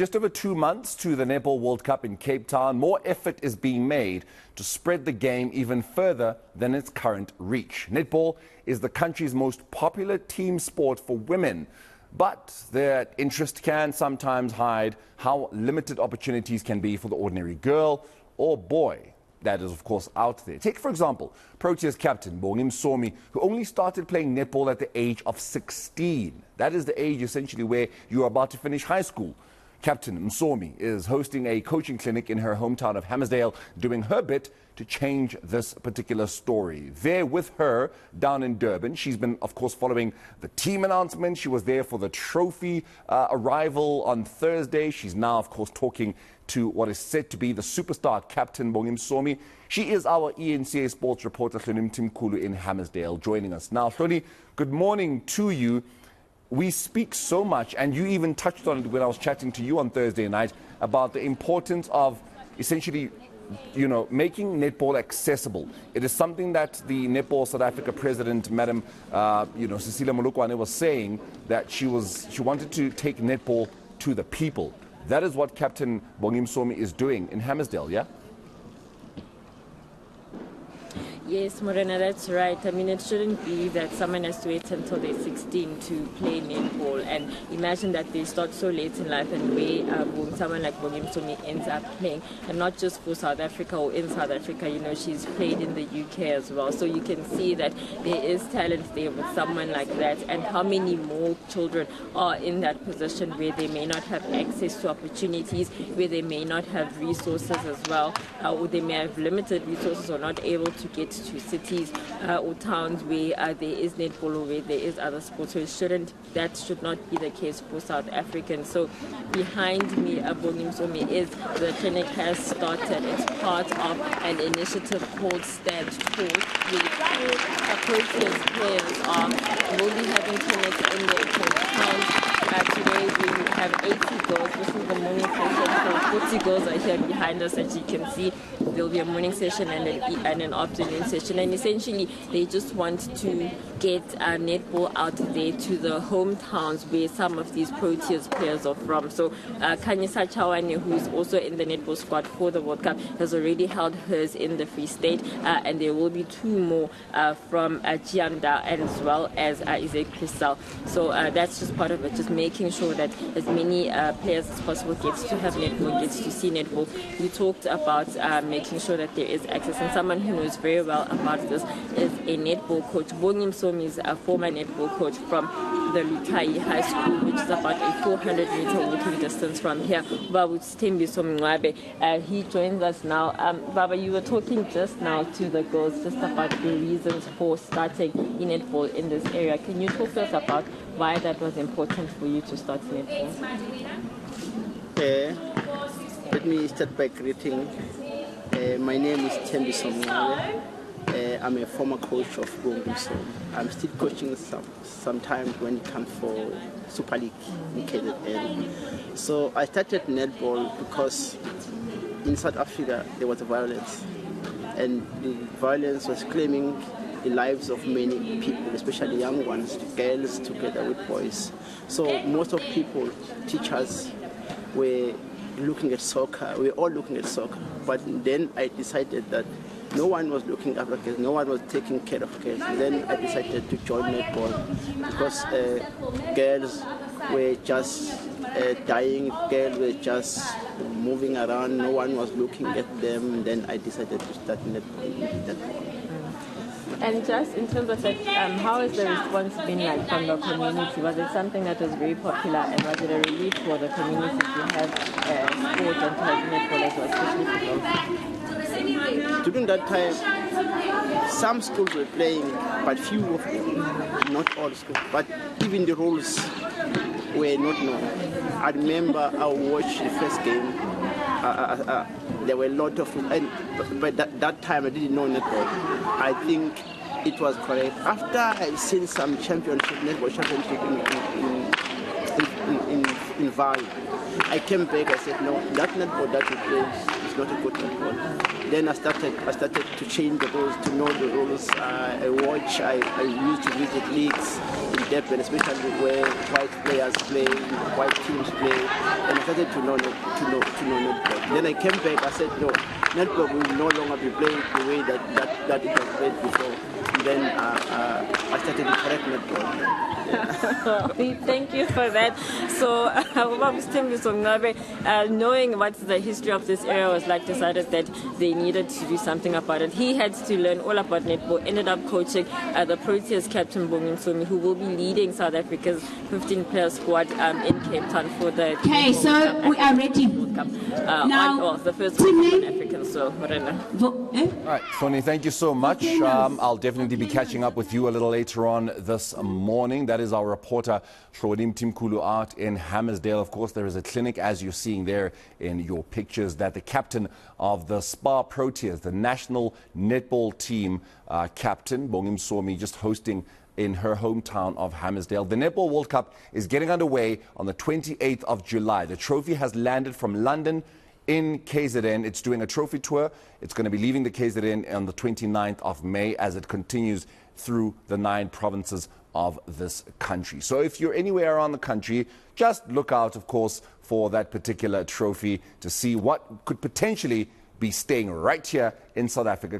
just over 2 months to the Netball World Cup in Cape Town, more effort is being made to spread the game even further than its current reach. Netball is the country's most popular team sport for women, but their interest can sometimes hide how limited opportunities can be for the ordinary girl or boy that is, of course, out there. Take, for example, Proteas captain Bongi Msomi, who only started playing netball at the age of 16. That is the age, essentially, where you are about to finish high school. Captain Msomi is hosting a coaching clinic in her hometown of Hammarsdale, doing her bit to change this particular story. There with her down in Durban, she's been, of course, following the team announcement. She was there for the trophy arrival on Thursday. She's now, of course, talking to what is said to be the superstar captain Bongi Msomi. She is our eNCA sports reporter, Hloni Mtimkulu, in Hammarsdale, joining us now. Hloni, good morning to you. We speak so much, and you even touched on it when I was chatting to you on Thursday night, about the importance of essentially, making netball accessible. It is something that the Netball South Africa president, Madam, Cecilia Molokwane, was saying, that she wanted to take netball to the people. That is what Captain Bongi Msomi is doing in Hammarsdale, yeah? Yes, Morena, that's right. I mean, it shouldn't be that someone has to wait until they're 16 to play netball. And imagine that they start so late in life, and where someone like Bongi Msomi ends up playing. And not just for South Africa or in South Africa, she's played in the UK as well. So you can see that there is talent there with someone like that. And how many more children are in that position where they may not have access to opportunities, where they may not have resources as well, or they may have limited resources or not able to get to cities or towns where there is netball or where there is other sports. So that should not be the case for South Africans. So behind me, Bongi Msomi, is the clinic has started. It's part of an initiative called Stand Tall, where Proteas players will be having clinics in their towns. Today we have 80 girls. This is the morning session. So 40 girls are here behind us, as you can see. There will be a morning session and an afternoon session. And essentially, they just want to get netball out there to the hometowns where some of these Proteas players are from. So Kanyisa Chawane, who is also in the netball squad for the World Cup, has already held hers in the Free State. And there will be 2 more from Chiamda as well as Isaac Crystal. So that's just part of it, just making sure that as many players as possible gets to have netball, gets to see netball. We talked about making sure that there is access, and someone who knows very well about this is a netball coach. Bongi Msomi is a former netball coach from the Lutai High School, which is about a 400-meter walking distance from here. He joins us now. Baba, you were talking just now to the girls just about the reasons for starting netball in this area. Can you talk to us about why that was important for you to start netball? Let me start by greeting. My name is Thembi Somngawe. I'm a former coach of Bongi Msomi. I'm still coaching sometimes when it comes for Super League in KZN. So I started netball because in South Africa there was violence, and the violence was claiming the lives of many people, especially young ones, girls together with boys. So most of people, teachers, were looking at soccer. We were all looking at soccer. But then I decided that no one was looking after girls, no one was taking care of girls. Then I decided to join netball because girls were just dying, girls were just moving around, no one was looking at them. Then I decided to start netball. And just in terms of that, how has the response been like from the community? Was it something that was very popular, and was it a relief for the community to have sport and to have netball as well, especially for girls? During that time, some schools were playing, but few of them, not all schools. But even the rules were not known. I remember I watched the first game. There were a lot of, but that time I didn't know netball. I think it was correct. After I've seen some netball championship in value. I came back, I said, no, that netball that we play is not a good netball. Then I started to change the rules, to know the rules. I used to visit leagues in Durban, especially where white players play, white teams play, and I started to know netball. Then I came back, I said, no, netball will no longer be played the way that it was played before. And then I started to correct netball. Thank you for that. So, knowing what the history of this area was like, decided that they needed to do something about it. He had to learn all about netball, ended up coaching the Proteas captain Bongi Msomi, who will be leading South Africa's 15-player squad in Cape Town for the Okay, so we are ready. World Cup. Now, the first one African, so Morena. All right, Hloni, thank you so much. I'll definitely be catching up with you a little later on this morning. That is our reporter, Hloni Mtimkulu, out in Hammarsdale. Of course, there is a clinic, as you're seeing there in your pictures, that the captain of the Spar Proteas, the national netball team captain, Bongi Msomi, just hosting in her hometown of Hammarsdale. The Netball World Cup is getting underway on the 28th of July. The trophy has landed from London in KZN. It's doing a trophy tour. It's going to be leaving the KZN on the 29th of May as it continues through the 9 provinces of this country. So if you're anywhere around the country, just look out, of course, for that particular trophy to see what could potentially be staying right here in South Africa.